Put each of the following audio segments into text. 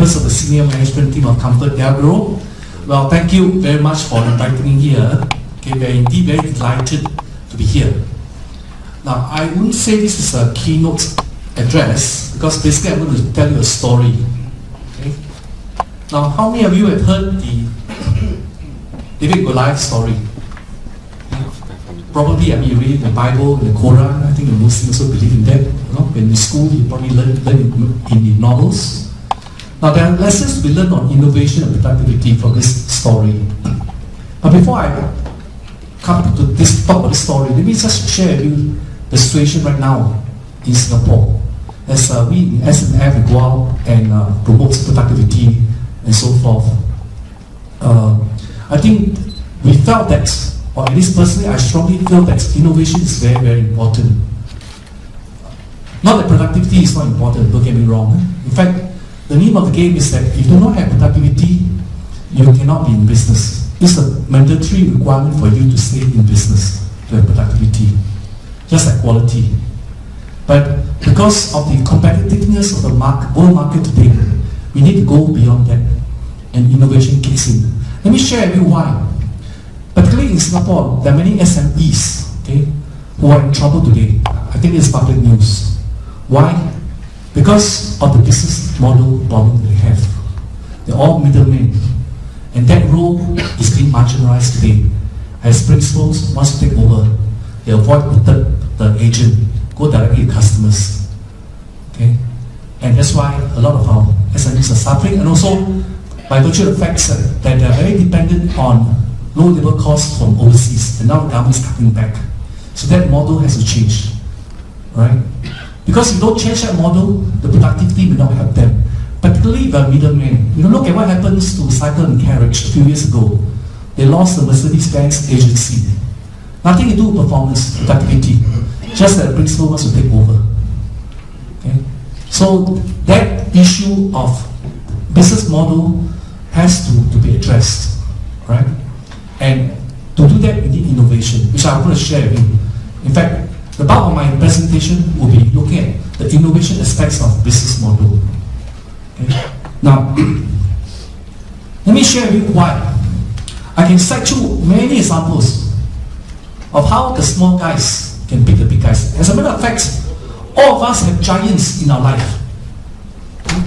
members of the senior management team of Comfort Delgro. Well, thank you very much for inviting me here. Okay, we are indeed very delighted to be here. Now, I wouldn't say this is a keynote address because basically I'm going to tell you a story. Okay? Now, how many of you have heard the David Goliath story? Probably, I mean, you read the Bible, the Quran. I think the Muslims also believe in that. You know, when in school, you probably learn in the novels. Now, there are lessons to be learned on innovation and productivity from this story. But before I come to this talk about this story, let me just share with you the situation right now in Singapore. As we in SNF go out and promote productivity and so forth. I think we felt that, or at least personally, I strongly feel that innovation is very, very important. Not that productivity is not important, don't get me wrong. In fact, the name of the game is that if you do not have productivity, you cannot be in business. It's a mandatory requirement for you to stay in business, to have productivity, just like quality. But because of the competitiveness of the world market today, we need to go beyond that, and innovation kicks in. Let me share with you why. Particularly in Singapore, there are many SMEs, okay, who are in trouble today. I think it's public news. Why? Because of the business model problem they have. They're all middlemen. And that role is being marginalized today. As principals, once you take over, they avoid the agent, go directly to customers. Okay? And that's why a lot of our SMEs are suffering, and also by virtue of the fact that they're very dependent on low labor costs from overseas, and now the government is cutting back. So that model has to change. Right? Because if you don't change that model, the productivity will not help them. Particularly the middlemen. You know, look at what happens to Cycle and Carriage a few years ago. They lost the Mercedes-Benz agency. Nothing to do with performance, productivity. Just that the principal wants to take over. Okay? So that issue of business model has to be addressed. Right? And to do that, we need innovation, which I'm going to share with you. In fact, the bulk of my presentation will be looking at the innovation aspects of business model. Okay? Now, let me share with you why. I can cite you many examples of how the small guys can beat the big guys. As a matter of fact, all of us have giants in our life.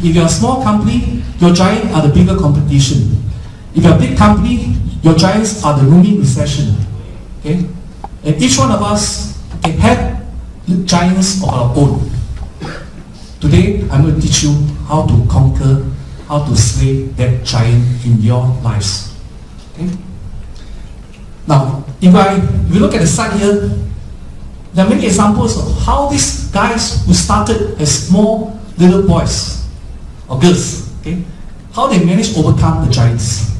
If you're a small company, your giants are the bigger competition. If you're a big company, your giants are the looming recession. Okay? And each one of us can have giants of our own. Today, I'm going to teach you how to conquer, how to slay that giant in your lives. Okay? Now, if you look at the slide here, there are many examples of how these guys who started as small little boys or girls, okay, how they managed to overcome the giants.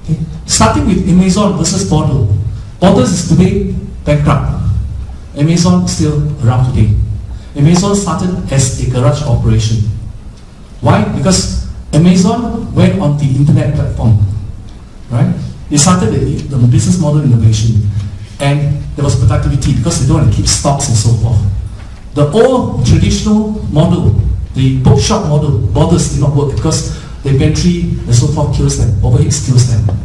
Okay? Starting with Amazon versus Borders. Borders is today bankrupt. Amazon is still around today. Amazon started as a garage operation. Why? Because Amazon went on the internet platform. Right? They started the business model innovation, and there was productivity because they don't want to keep stocks and so forth. The old traditional model, the bookshop model, Borders did not work because the inventory and so forth kills them, overheads kills them.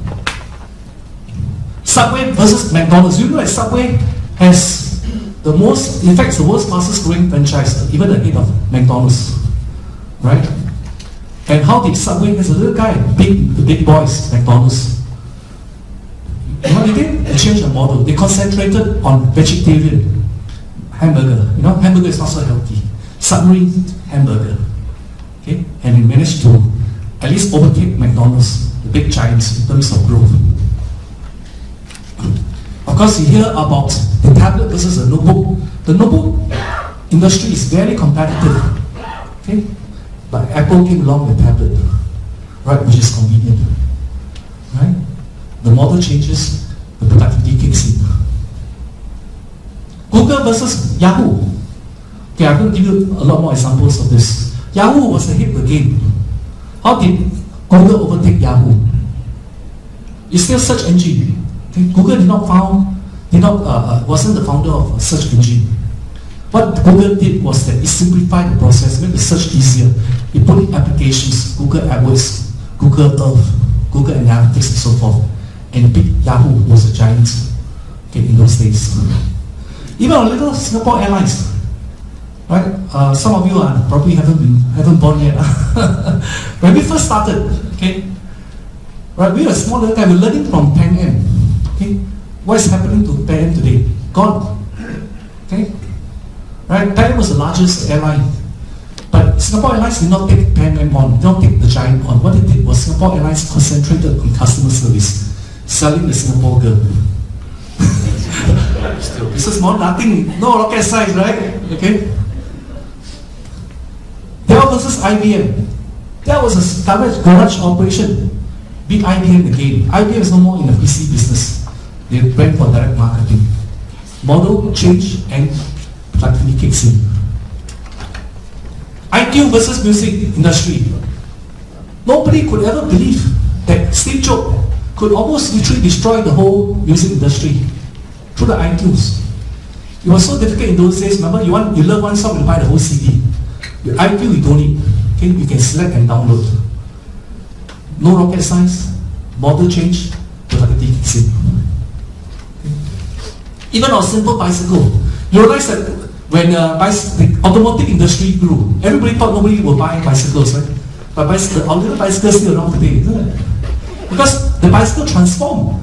Subway versus McDonald's. You know that Subway has the most, in fact, it's the world's fastest growing franchise, even ahead of McDonald's. Right? And how did Subway, as a little guy, beat the big boys, McDonald's? You know what they did? They changed the model. They concentrated on vegetarian hamburger. You know, hamburger is not so healthy. Submarine hamburger. Okay? And they managed to at least overtake McDonald's, the big giants, in terms of growth. Of course, you hear about the tablet versus the notebook. The notebook industry is very competitive. Okay? But Apple came along with tablet, right, which is convenient. Right? The model changes, the productivity kicks in. Google versus Yahoo. Okay, I'm going to give you a lot more examples of this. Yahoo was ahead of the game. How did Google overtake Yahoo? It's still search engine. Okay? Google wasn't the founder of a search engine. What Google did was that it simplified the process, made the search easier. He put in applications, Google AdWords, Google Earth, Google Analytics and so forth. And Yahoo was a giant in those days. Even our little Singapore Airlines, right? Some of you probably haven't born yet. When we first started, right? We were a small little guy. We're learning from Teng. What is happening to Teng today? Gone. Right? Teng was the largest airline, but Singapore Airlines did not take Teng on, did not take the giant on. What it did was Singapore Airlines concentrated on customer service, selling the Singapore girl. Still, this is more nothing, no rocket science, right? Dell versus IBM. That was a garage operation. Beat IBM again. IBM is no more in the PC business. They went for direct marketing. Model change and productivity kicks in. IQ versus music industry. Nobody could ever believe that Steve Jobs could almost literally destroy the whole music industry through the iTunes. It was so difficult in those days. Remember, you love one song, you buy the whole CD. With iTunes, you don't need. You can select and download. No rocket science, model change, productivity kicks in. Even our simple bicycle. You realize that when the automotive industry grew, everybody thought nobody would buy bicycles, right? But our little bicycles still around today, isn't it? Because the bicycle transformed,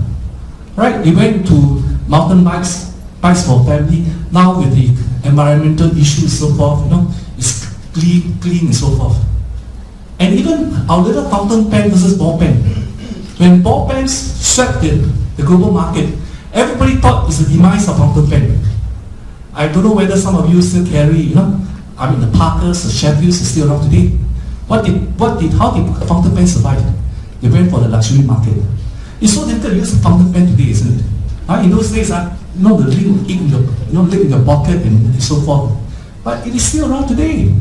right? We went to mountain bikes for family. Now with the environmental issues and so forth, it's clean and so forth. And even our little fountain pen versus ball pen. When ball pens swept the global market, everybody thought it's the demise of fountain pen. I don't know whether some of you still carry, the Parkers, the Chevrils are still around today. How did fountain pen survive? They went for the luxury market. It's so difficult to use a fountain pen today, isn't it? In those days, the link in your pocket and so forth. But it is still around today.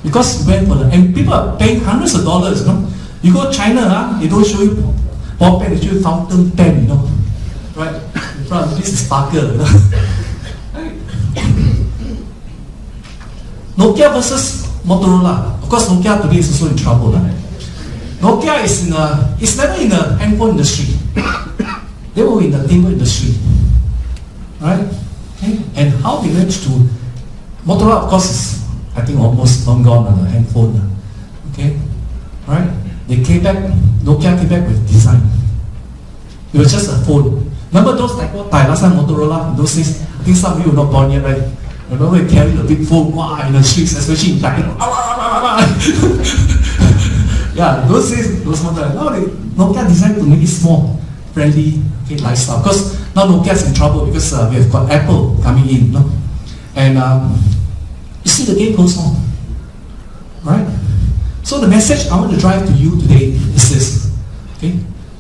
Because we went for and people are paying hundreds of dollars, You go to China, they don't show you ball pen, they show you fountain pen, Right? In front, this is Parker, Nokia versus Motorola. Of course, Nokia today is also in trouble. Nokia is never in the handphone industry. They were in the timber industry. Right? And how they managed to... Motorola, of course, is, I think, almost long gone on the handphone. Right? Nokia came back with design. It was just a phone. Remember those last time Motorola, in those days, I think some of you were not born yet, right? I remember they carried a big phone in the streets, especially in Thailand. Yeah, those days, those Motorola. Now Nokia designed to make it small, friendly, lifestyle. Because now Nokia's in trouble because we have got Apple coming in. And you see the game goes on. Right? So the message I want to drive to you today is this.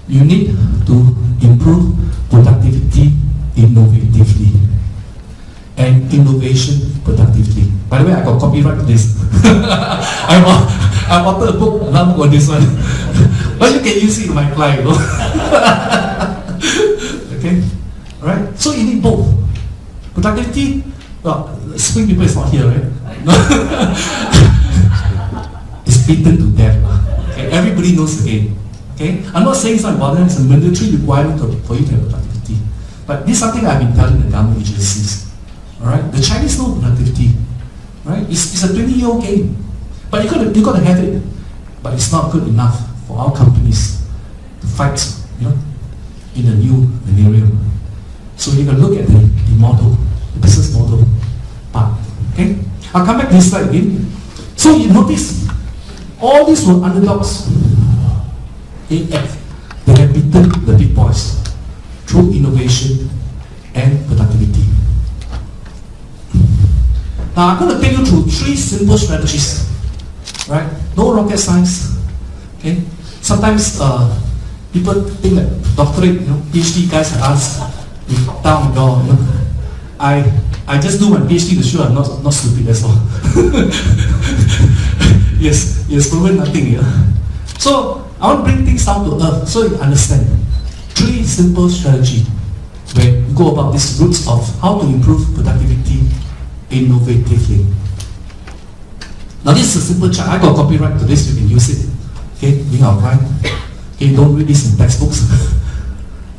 You need to improve productivity innovatively. And innovation productively. By the way, I got copyright to this. I authored a book, another book on this one. But you can use it in my client, Alright? So you need both. Productivity, spring people is not here, right? It's beaten to death. Everybody knows the game. I'm not saying it's not important, it's a mandatory requirement for you to have productivity. But this is something I've been telling the government agencies. Alright? The Chinese know productivity. Right? It's a 20-year-old game. But you got to have it. But it's not good enough for our companies to fight, in a new scenario. So you got to look at the model, the business model part. I'll come back to this slide again. So you notice, all these were underdogs. They have beaten the big boys through innovation and productivity. Now I'm going to take you through 3 simple strategies. Right? No rocket science. Sometimes people think that doctorate, PhD guys are us with down door. I just do my PhD to show I'm not stupid, that's all. Yes, proven nothing. So I want to bring things down to earth so you understand. 3 simple strategies where you go about these roots of how to improve productivity innovatively. Now this is a simple chart. I got copyright to this, you can use it. Okay, being our client. Okay, don't read this in textbooks.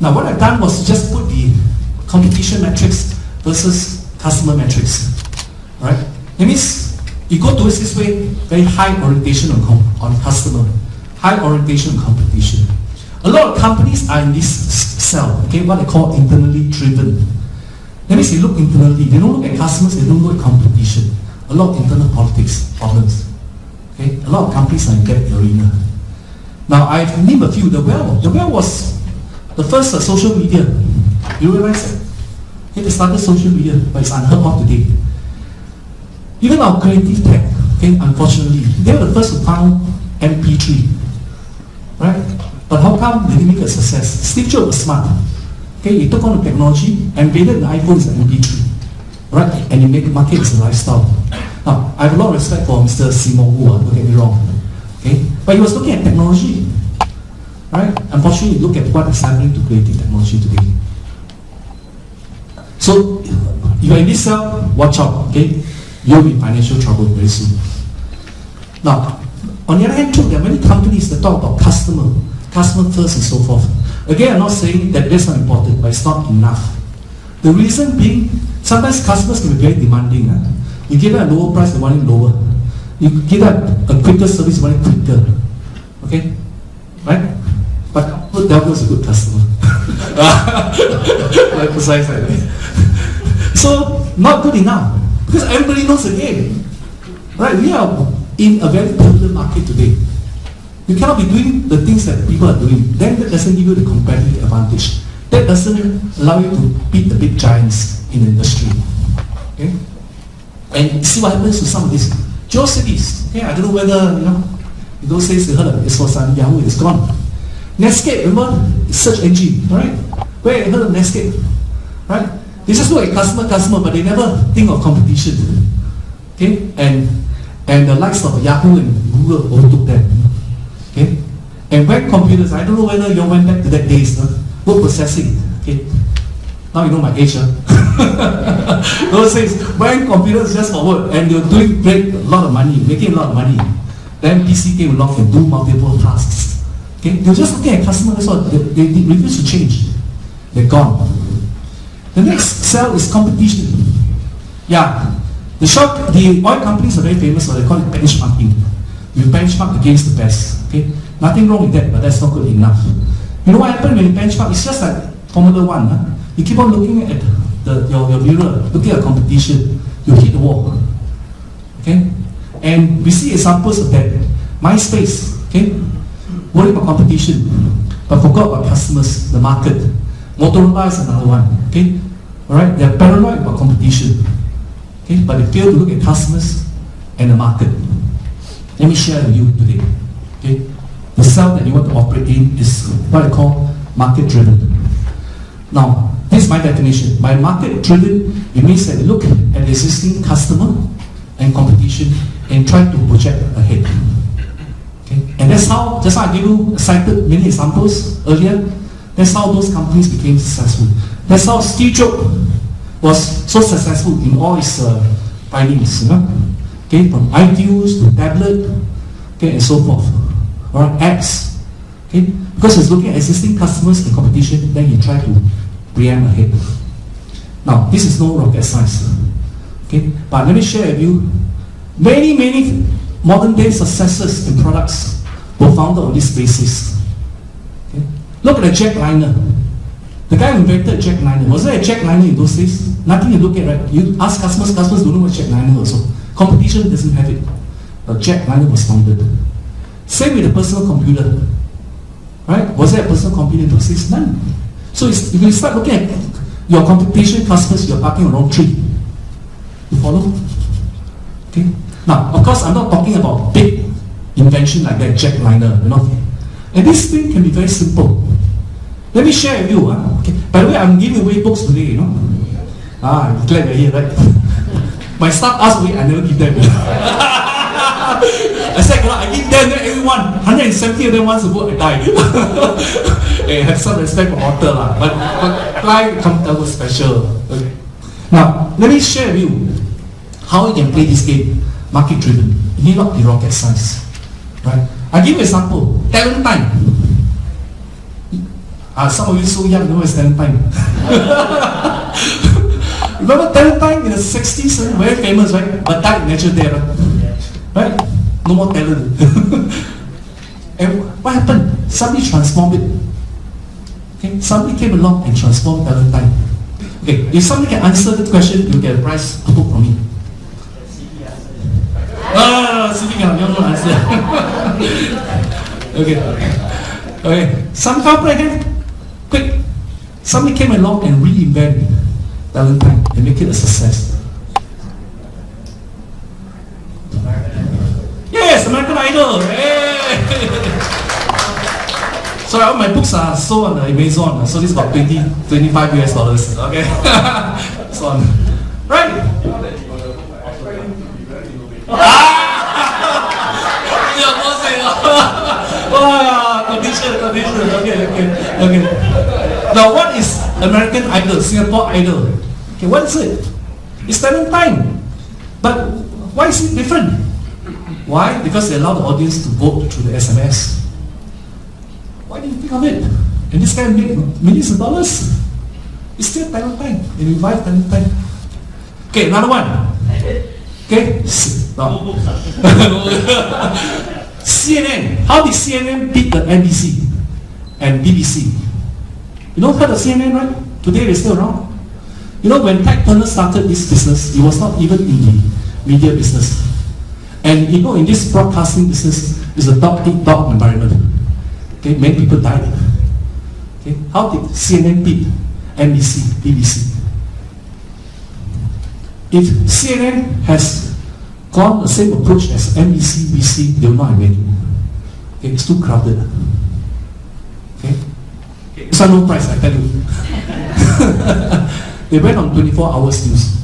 Now what I've done was just put the competition metrics versus customer metrics. Right? That means you go towards this way, very high orientation on customer, high orientation on competition. A lot of companies are in this cell, okay, what they call internally driven. That means they look internally, they don't look at customers, they don't look at competition. A lot of internal politics problems. Okay? A lot of companies are in that arena. Now I've named a few. The Well was the first social media. You realize that? Okay, they started social media, but it's unheard of today. Even our creative tech, okay, unfortunately, they were the first to found MP3. Right? But how come they didn't make a success? Steve Jobs was smart. Okay, he took on the technology and embedded the iPhone as an MP3. Right? And he made market as a lifestyle. Now, I have a lot of respect for Mr. Simon Wu, don't get me wrong. Okay? But he was looking at technology. Right? Unfortunately, look at what is happening to creative technology today. So, if you're in this cell, watch out. Okay? You'll be in financial trouble very soon. Now, on the other hand, too, there are many companies that talk about customer first and so forth. Again, I'm not saying that that's not important, but it's not enough. The reason being, sometimes customers can be very demanding. You give them a lower price, they want it lower. You give them a quicker service, they want it quicker. Okay? Right? But Delco is a good customer. I emphasize that. So, not good enough. Because everybody knows the game. Right? We are in a very turbulent market today. You cannot be doing the things that people are doing. Then that doesn't give you the competitive advantage. That doesn't allow you to beat the big giants in the industry. Okay? And see what happens to some of these GeoCities. Okay, I don't know whether, in those days you heard of it. It was on Yahoo, it's gone. Netscape, remember? Search engine, right? Where you heard of Netscape? Right? They just look at customer, but they never think of competition. Okay? And the likes of Yahoo and Google overtook them. Okay? And web computers, I don't know whether you went back to that days, word processing. Okay? Now you know my age. Those days, web computers just for work, and you're doing great, a lot of money, making a lot of money. Then PC came along and do multiple tasks. Okay? They're just looking at customers, that's what they refuse to change. They're gone. The next cell is competition. Yeah. The oil companies are very famous, so they call it benchmarking. You benchmark against the best. Okay? Nothing wrong with that, but that's not good enough. You know what happens when you benchmark? It's just like Formula 1. You keep on looking at your mirror, looking at competition, you hit the wall. Okay? And we see examples of that. MySpace, okay? Worried about competition, but forgot about customers, the market. Motorola is another one. Okay? Alright? They're paranoid about competition. Okay? But they fail to look at customers and the market. Let me share with you today. Okay? The cell that you want to operate in is what I call market-driven. Now, this is my definition. By market-driven, it means that you look at the existing customer and competition and try to project ahead. Okay? And that's how I gave you cited many examples earlier. That's how those companies became successful. That's how Steve Jobs was so successful in all his findings. Okay, from iTunes to tablet, okay, and so forth. Alright, apps. Okay, because he's looking at existing customers and competition, then he try to preempt ahead. Now, this is no rocket science. Okay, but let me share with you many modern day successes and products were founded on this basis. Okay? Look at the jetliner. The guy who invented jetliner. Was there a jetliner in those days? Nothing you look at, right? You ask customers don't know what jetliner also. Competition doesn't have it. But jetliner was founded. Same with the personal computer. Right? Was there a personal computer in those days? None. So if you start looking at your competition customers, you're barking on the wrong tree. You follow? Okay? Now, of course, I'm not talking about big invention like that jetliner, And this thing can be very simple. Let me share with you. Okay. By the way, I'm giving away books today, I'm glad you're here, right? My staff asked me, I never give them. I said, I give them, everyone, 170 of them wants a book, I die. Hey, have some respect for author, but try comfortable special. Okay. Now, let me share with you how you can play this game, market driven. need not be rocket science, right? I give you an example. Talent time. Some of you so young know it's talent time. Remember talent time in the 60s, very famous, right? But died in natural death, right? No more talent. And what happened? Somebody transformed it. Okay? Somebody came along and transformed talent time. Okay, if somebody can answer the question, you'll get a prize book from me. Sitting on, you don't answer. Okay. Some comprehend. Quick. Somebody came along and reinvented talent time and make it a success. Yes, American Idol. Hey. So all my books are sold on Amazon. So this is about 25 US dollars. Okay. So right. Condition. Okay. Now, what is American Idol, Singapore Idol? Okay, what is it? It's talent time. But why is it different? Why? Because they allow the audience to vote through the SMS. Why didn't you think of it? And this guy made millions of dollars. It's still talent time. They revive talent time. Okay, another one. Okay? No. CNN. How did CNN beat the NBC and BBC? You know, heard of CNN, right? Today they're still around. You know, when Tech Turner started this business, he was not even in the media business. And you know, in this broadcasting business, it's a dog-eat-dog environment. Okay, many people died. Okay, how did CNN beat NBC, BBC? If CNN has gone the same approach as NBC, BBC, they will not have made it. Okay, it's too crowded. Okay? It's no price, I tell you. They went on 24 hours news.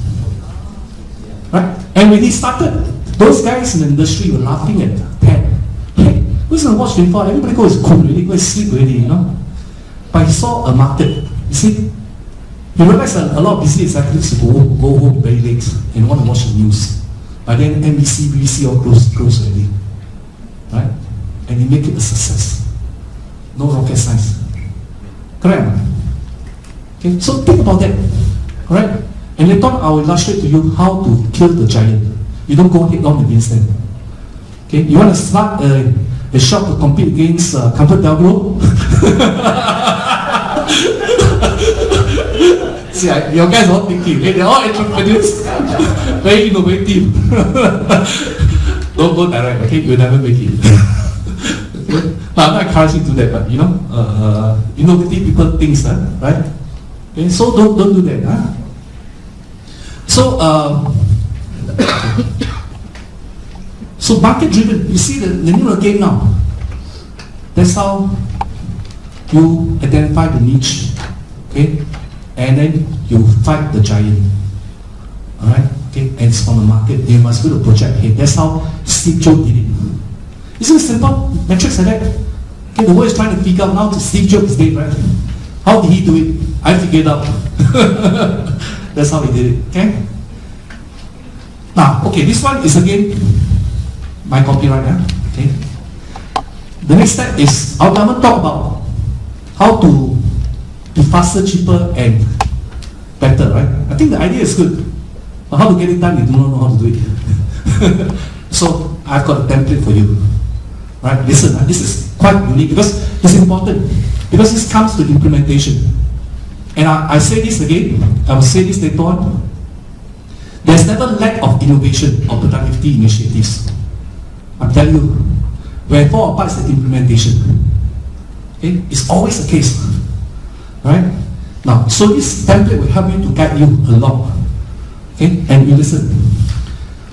Right? And when he started, those guys in the industry were laughing at Teng. Hey, who's going to watch 24? Everybody goes cool already, go sleep already, you know. But he saw a market. You see, he realized that a lot of busy executives go home very late and want to watch the news. But then NBC, BBC all close already. Right? And he make it a success. No rocket science. Correct? Okay, so think about that. Alright? And later on I will illustrate to you how to kill the giant. You don't go head on against them. Okay? You want to start a shop to compete against ComfortDelGro? See, your guys are all thinking, they're all entrepreneurs, very innovative. Don't go direct, okay? You'll never make it. But I'm not encouraging to do that, but you know, innovative people think, right? Okay, so don't do that. Huh? So market driven, you see the name of the game now. That's how you identify the niche, okay? And then you fight the giant. Alright? Okay? And it's on the market. You must build a project ahead. That's how Steve Jobs did it. Isn't it simple? Metrics like that. Okay, the world is trying to figure out now to Steve Jobs is dead, right? How did he do it? I figured it out. That's how he did it. Okay? Now, okay, this one is again my copyright. Okay? The next step is I'm going to talk about how to be faster, cheaper, and better, right? I think the idea is good. But how to get it done, you do not know how to do it. So I've got a template for you. Right? Listen, this is quite unique because it's important. Because this comes to implementation. And I say this again, I will say this later on. There's never lack of innovation or productivity initiatives. I'm telling you, where fall apart is the implementation. Okay? It's always the case. Right? Now, so this template will help you to guide you along. Okay? And you listen.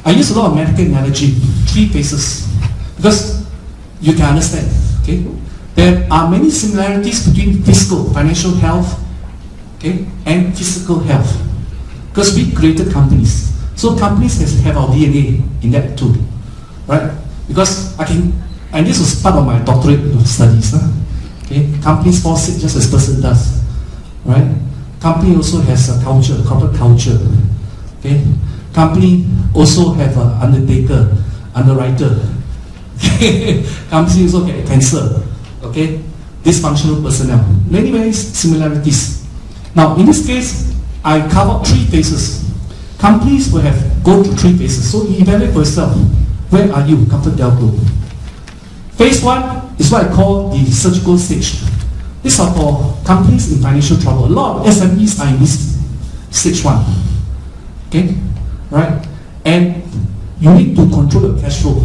I use a lot of medical analogy, 3 phases, because you can understand. Okay? There are many similarities between physical, financial health, okay, and physical health. Because we created companies. So companies have our DNA in that too. Right? Because and this was part of my doctorate studies. Okay? Companies fall sick just as person does. Right? Company also has a culture, a corporate culture. Okay? Company also have an undertaker, underwriter. Companies also get cancer. Okay, dysfunctional personnel. Many similarities. Now, in this case, I covered 3 phases. Companies will have go through 3 phases. So you evaluate for yourself. Where are you, Comfort Delgro? Phase 1 is what I call the surgical stage. These are for companies in financial trouble. A lot of SMEs are in this stage 1. Okay, right? And you need to control your cash flow.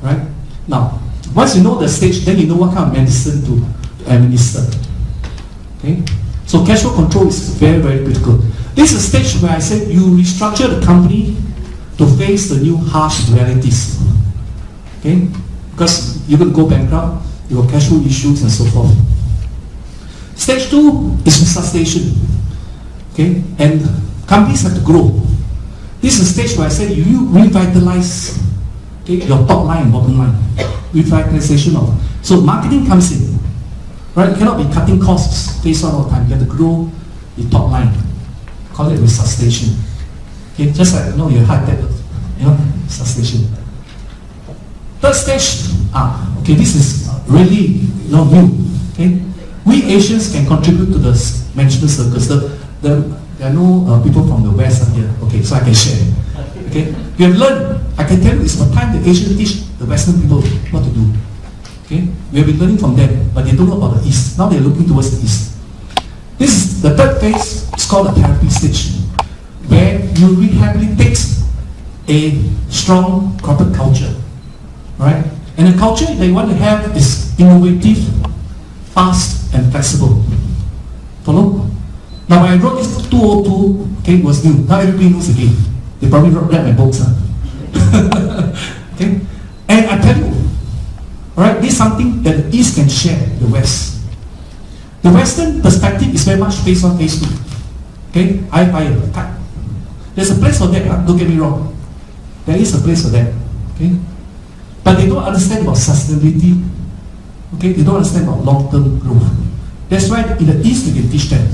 Right? Now, once you know the stage, then you know what kind of medicine to administer. Okay? So cash flow control is very critical. This is a stage where I said you restructure the company to face the new harsh realities. Okay? Because you're going to go bankrupt, you have cash flow issues and so forth. Stage 2 is resuscitation. Okay? And companies have to grow. This is a stage where I said you revitalize, okay, your top line and bottom line. Revitalization of. So marketing comes in. Right? You cannot be cutting costs based on all the time. You have to grow the top line. Call it resuscitation. Okay? Just like your heart attack, resuscitation. Third stage, okay, this is really new. Okay? We Asians can contribute to the management circles. There are no people from the West up here. Okay, so I can share. Okay? We have learned, I can tell you, it's for time the Asians teach the Western people what to do. Okay? We have been learning from them, but they don't know about the East. Now they are looking towards the East. This is the third phase. It's called a therapy stage, where you rehabilitate a strong corporate culture. Right? And the culture that you want to have is innovative, fast, and flexible. Follow? Now when I wrote this 202, okay, it was new. Now everybody knows again. They probably read my books. Okay? And I tell you, alright, this is something that the East can share with the West. The Western perspective is very much based on phase 2. Okay? I fire, cut. There's a place for that, don't get me wrong. There is a place for that. Okay? But they don't understand about sustainability. Okay? They don't understand about long-term growth. That's why in the East we can teach them.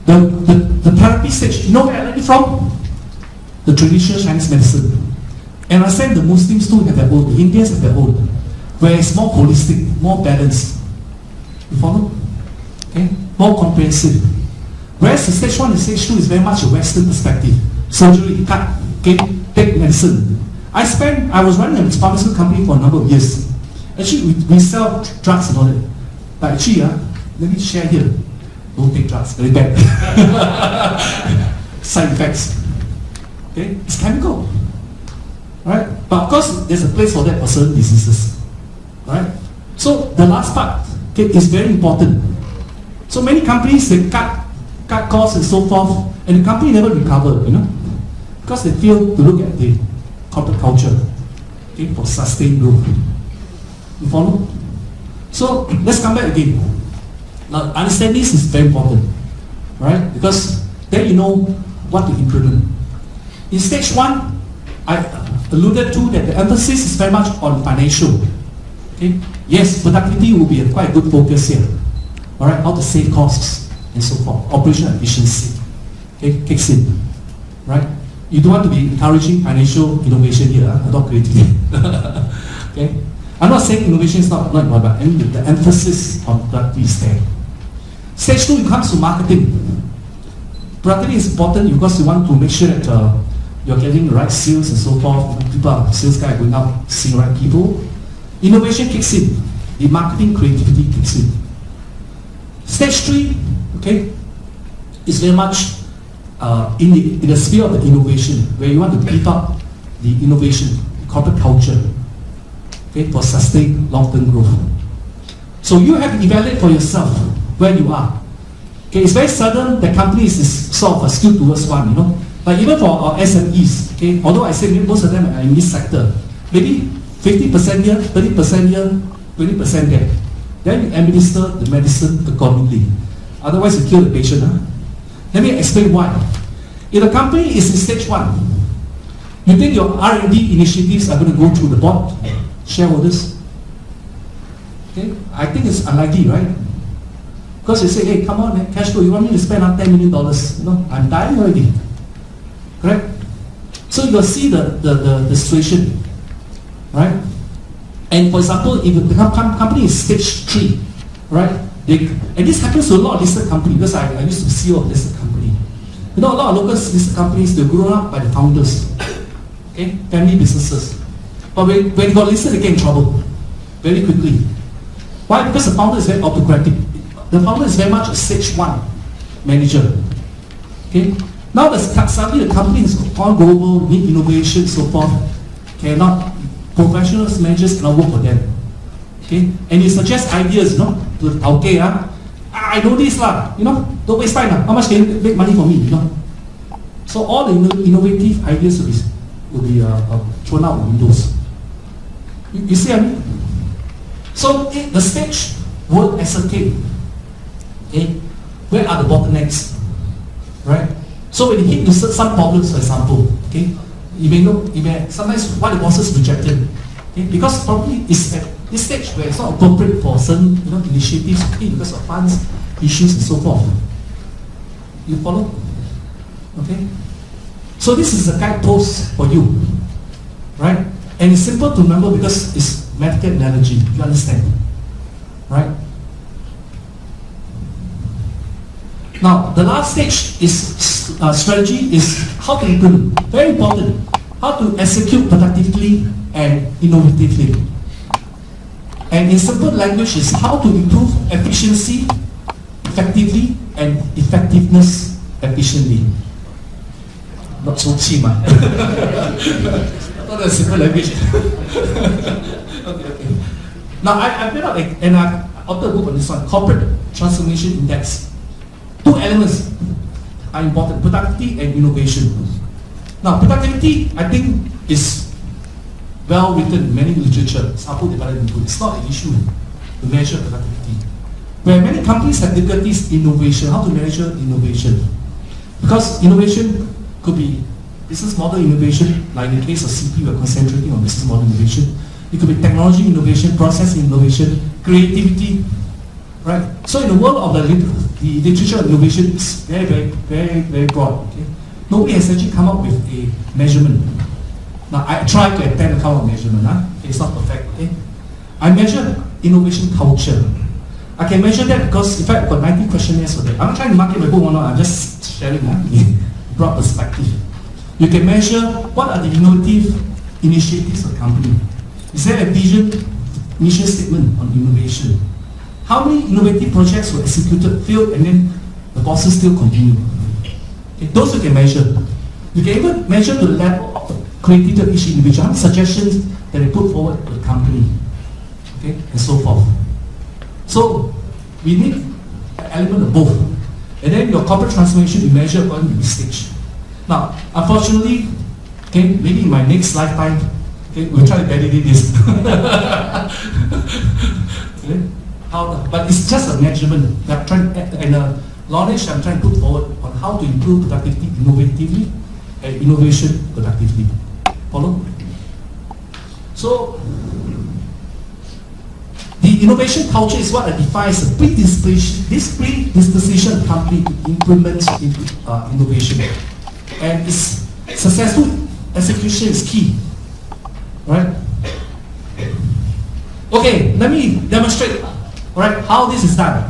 The therapy stage, you know where I learned it from? The traditional Chinese medicine. And I said the Muslims too have their own, the Indians have their own, where it's more holistic, more balanced. You follow? Okay? More comprehensive. Whereas the stage 1 and stage 2 is very much a Western perspective. Surgery, cut, okay, take medicine. I was running a pharmaceutical company for a number of years. Actually, we sell drugs and all that. But actually, let me share here. Don't take drugs, very bad. Side effects. Okay? It's chemical. Right? But of course, there's a place for that for certain diseases. Right? So the last part, okay, is very important. So many companies, they cut costs and so forth, and the company never recover, because they fail to look at the corporate culture, okay, for sustained growth. You follow? So let's come back again. Now, understand this is very important, right? Because then you know what to implement. In stage 1, I alluded to that the emphasis is very much on financial. Okay? Yes, productivity will be quite a good focus here. All right, how to save costs and so forth. Operational efficiency, okay, kicks in, right? You don't want to be encouraging financial innovation here, not creativity. Okay, I'm not saying innovation is not important, but I mean the emphasis on productivity is there. Stage 2, it comes to marketing. Productivity is important because you want to make sure that you're getting the right sales and so forth. People are sales guy going out seeing the right people. Innovation kicks in. The marketing creativity kicks in. Stage 3, okay, is very much in the sphere of the innovation, where you want to keep up the innovation, corporate culture, okay, for sustained long-term growth. So you have to evaluate for yourself where you are. Okay, it's very certain that companies is sort of skewed towards one, But even for our SMEs, okay, although I say most of them are in this sector, maybe 50% here, 30% here, 20% there. Then you administer the medicine accordingly. Otherwise you kill the patient. Let me explain why. If the company is in stage 1, you think your R&D initiatives are going to go through the board, shareholders? Okay, I think it's unlikely, right? Because you say, hey, come on, man, cash flow, you want me to spend $10 million? I'm dying already. Correct? So you will see the situation, right? And for example, if the company is stage 3, right? And this happens to a lot of listed companies, because I used to be CEO of listed company. You know, a lot of local listed companies, they're grown up by the founders, okay? Family businesses. But when they got listed, they get in trouble very quickly. Why? Because the founder is very autocratic. The founder is very much a stage 1 manager. Okay? Now suddenly the company has gone global, need innovation, so forth. Professional managers cannot work for them. Okay? And you suggest ideas, to the okay, I know this lah, don't waste time lah. How much can you make money for me, So all the innovative ideas will be thrown out of windows. You see what I mean? So the stage will ascertain, okay, where are the bottlenecks, right? So when you hit some problems, for example, okay, you may sometimes why the bosses rejected, okay, because probably it's at this stage where it's not appropriate for certain initiatives, okay, because of funds issues and so forth. You follow? Okay. So this is a guidepost for you, right? And it's simple to remember because it's mathematical analogy. You understand, right? Now the last stage is strategy is how to implement. Very important. How to execute productively and innovatively. And in simple language is how to improve efficiency effectively and effectiveness efficiently. Not so cheap, man. I thought that's simple language. Okay. Now I built up and I authored a book on this one, Corporate Transformation Index. 2 elements are important: productivity and innovation. Now productivity, I think, is well written in many literature. Sample development book. It's not an issue to measure productivity. Where many companies have difficulties in innovation, how to measure innovation? Because innovation could be business model innovation, like in the case of CP, we're concentrating on business model innovation. It could be technology innovation, process innovation, creativity, right? So in the world of the literature of innovation, it's very, very, very, very broad. Okay? Nobody has actually come up with a measurement. Now I try to attempt to come up with a measurement. It's not perfect. Okay? I measure innovation culture. I can measure that because, in fact, I've got 90 questionnaires for that. I'm not trying to market my book or not, I'm just sharing broad perspective. You can measure what are the innovative initiatives of the company. Is there a vision, mission statement on innovation? How many innovative projects were executed, failed, and then the bosses still continue? Okay, those you can measure. You can even measure the level of creativity of each individual, how many suggestions that they put forward to the company, okay, and so forth. So we need an element of both. And then your corporate transformation you measure according to this stage. Now, unfortunately, okay, maybe in my next lifetime, okay, we'll try to validate this. Okay? But it's just a measurement. I'm trying, and knowledge I'm trying to put forward on how to improve productivity innovatively and innovation productively. Follow? So, the innovation culture is what I define as a predisposition of the company to implement innovation. And its successful execution is key. Right? Okay, let me demonstrate how this is done.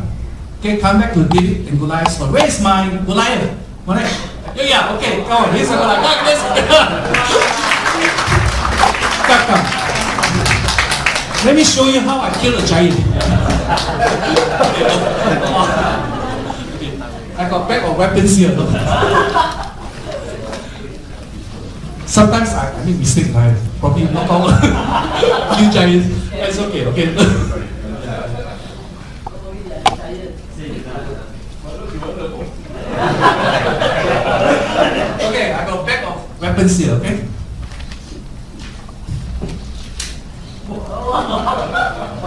Okay, come back to David and Goliath story. Where is my Goliath? Yeah, okay, come on, here's a Goliath. Come. Let me show you how I kill a giant. I got a bag of weapons here. Sometimes I make mistakes, I probably knock out a few giants. It's okay. Okay, I got a bag of weapons here, okay?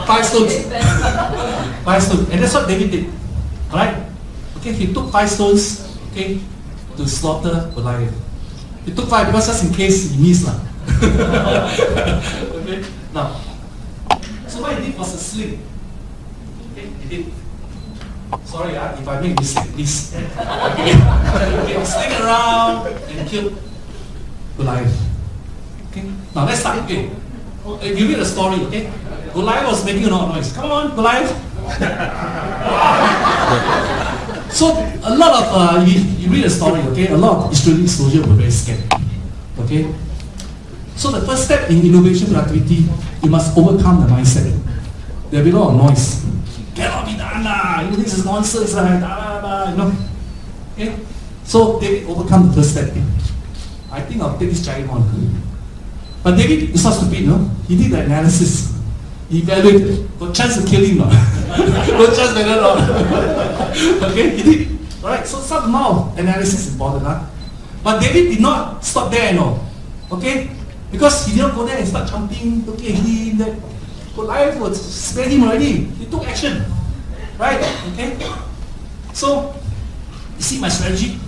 5 stones. 5 stones. And that's what David did. Alright? Okay, he took 5 stones, okay, to slaughter Goliath. He took 5 because just in case he missed. Okay? Now, so what he did was a sling. Okay, he did. Sorry, if I make mistake, please. Okay, sling around and kill Goliath. Okay. Now let's start. Okay. You read the story. Okay. Goliath was making a lot of noise. Come on, Goliath. So a lot of you read the story. Okay. A lot of Israeli soldiers were very scared. Okay. So the first step in innovation productivity, you must overcome the mindset. There will be a lot of noise. Cannot be done lah. This is nonsense lah. You know. Okay. So David overcome the first step. I think I'll take this giant on. But David is not stupid, no? He did the analysis. He evaluated. Got chance to kill him, no? No chance better, no? Okay, he did. Alright, so some amount of analysis is important, huh? But David did not stop there, no? Okay? Because he did not go there and start jumping, looking at him, that Goliath was scared him already. He took action. Right? Okay? So, you see my strategy?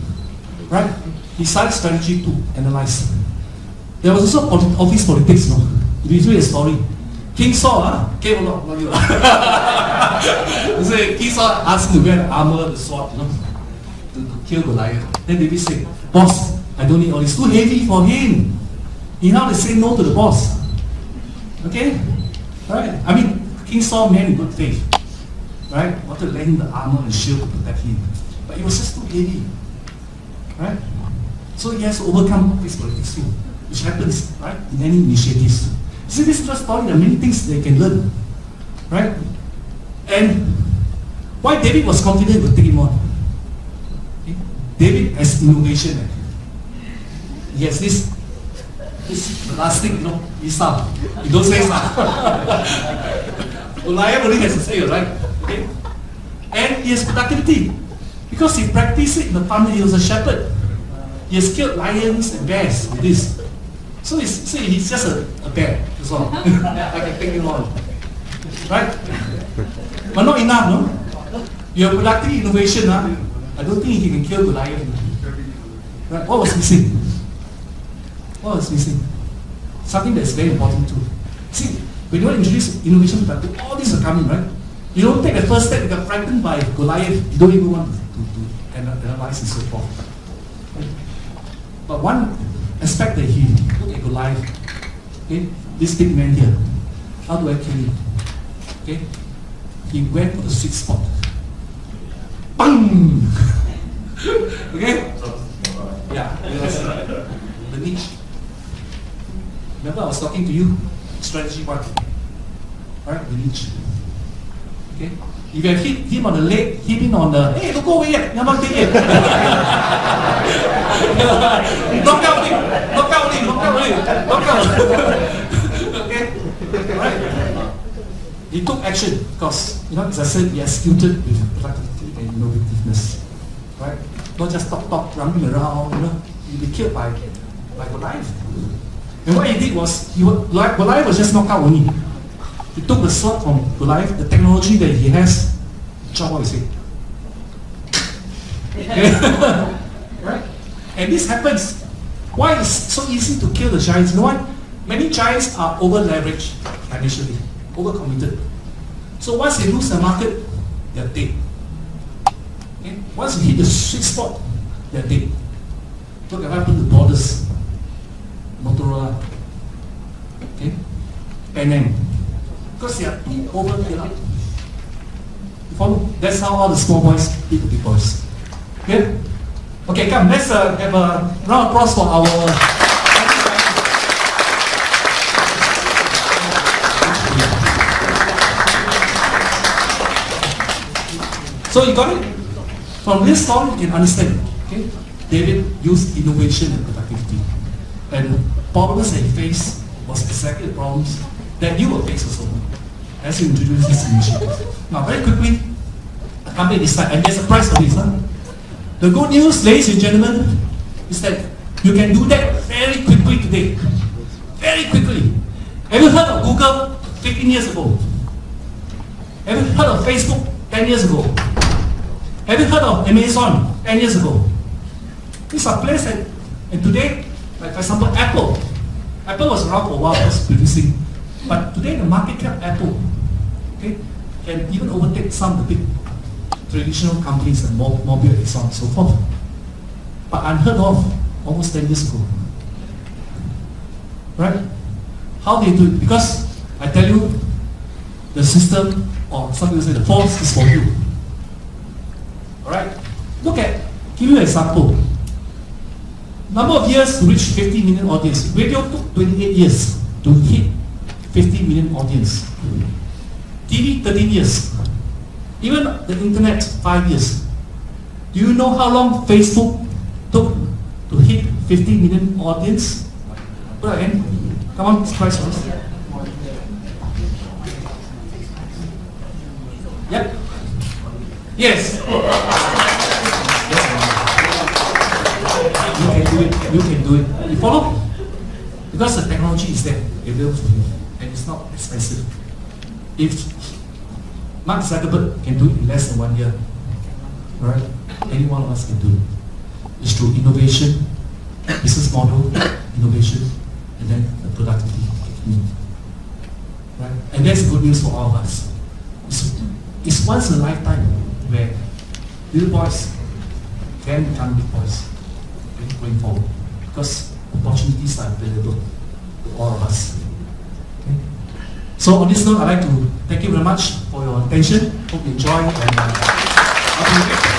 Right? He started strategy to analyze. There was also office politics, no? If you read a story, King Saul, came along, not you. So King Saul asked him to wear the armor, the sword, you know, to kill Goliath. Then David said, boss, I don't need all this. Too heavy for him. He now say no to the boss. Okay? Right? I mean, King Saul man in good faith. Right? Wanted to lend him the armor and shield to protect him. But it was just too heavy. Right? So he has to overcome office politics too, which happens, right, in any initiatives. See, this is just story, there are many things they can learn. Right? And why David was confident to take him on? Okay? David has innovation. He has this elastic, you know, Isa. You don't say Isa. Goliath only has to say it, right? Okay? And he has productivity. Because he practiced it in the farm, he was a shepherd. He has killed lions and bears with this. So he's just a bear, that's all. I can take him on. Right? But not enough, no? You have productive innovation, I don't think he can kill the lion. Right? What was missing? What was missing? Something that's very important too. See, when you want to introduce innovation productive, all these are coming, right? You don't take the first step, you get frightened by Goliath, you don't even want to analyze and so forth. But one aspect that he looked at Goliath, okay, this big man here, how do I kill him? Okay, he went for the sweet spot. Bang! Okay? Yeah, the niche. Remember I was talking to you, strategy 1. Alright, the niche. Okay? If you have hit him on the leg, hit him on the, hey, don't go away yet, you're not taking it. Knock out. Okay? Right? He took action because, you know, as I said, he executed with productivity and innovativeness. Right? Not just talk, running around, you know, he'll be killed by Goliath. And what he did was, Goliath was just knocked out only. He took the sword from Goliath, the technology that he has, chop off his head. Right? And this happens. Why is it so easy to kill the giants? You know what? Many giants are over-leveraged financially, over-committed. So once they lose the market, they're dead. Okay? Once you hit the sweet spot, they're dead. Look at what happened to Borders, Motorola, okay? Teng. Because they are too over-built. That's how all the small boys beat the big boys. Okay? Okay, come, let's have a round of applause for our... So you got it? From this story, you can understand. Okay? David used innovation and productivity. And problems that he faced was exactly the problems that you will face also as you introduce this initiative. Now, very quickly, a company this time, and there's a prize for this. The good news, ladies and gentlemen, is that you can do that very quickly today. Very quickly. Have you heard of Google 15 years ago? Have you heard of Facebook 10 years ago? Have you heard of Amazon 10 years ago? These are places that, and today, like for example, Apple. Apple was around for a while, was producing. But today the market cap Apple, okay, can even overtake some of the big traditional companies like Mobile and so on and so forth. But unheard of almost 10 years ago. Right? How do you do it? Because I tell you, the system, or some people say the force is for you. Alright? Give you an example. Number of years to reach 50 million audience. Radio took 28 years to hit 50 million audience. TV 13 years. Even the internet 5 years. Do you know how long Facebook took to hit 50 million audience? Put it again. Come on, price first. Yep. Yes. You can do it. You follow? Because the technology is there, available for you, and it's not expensive. If Mark Zuckerberg can do it in less than 1 year, right? Any one of us can do it. It's through innovation, business model, innovation, and then the productivity. Right? And that's good news for all of us. It's once in a lifetime where little boys can become big boys going forward, because opportunities are available to all of us. Okay? So on this note, I'd like to thank you very much for your attention. Hope you enjoy, and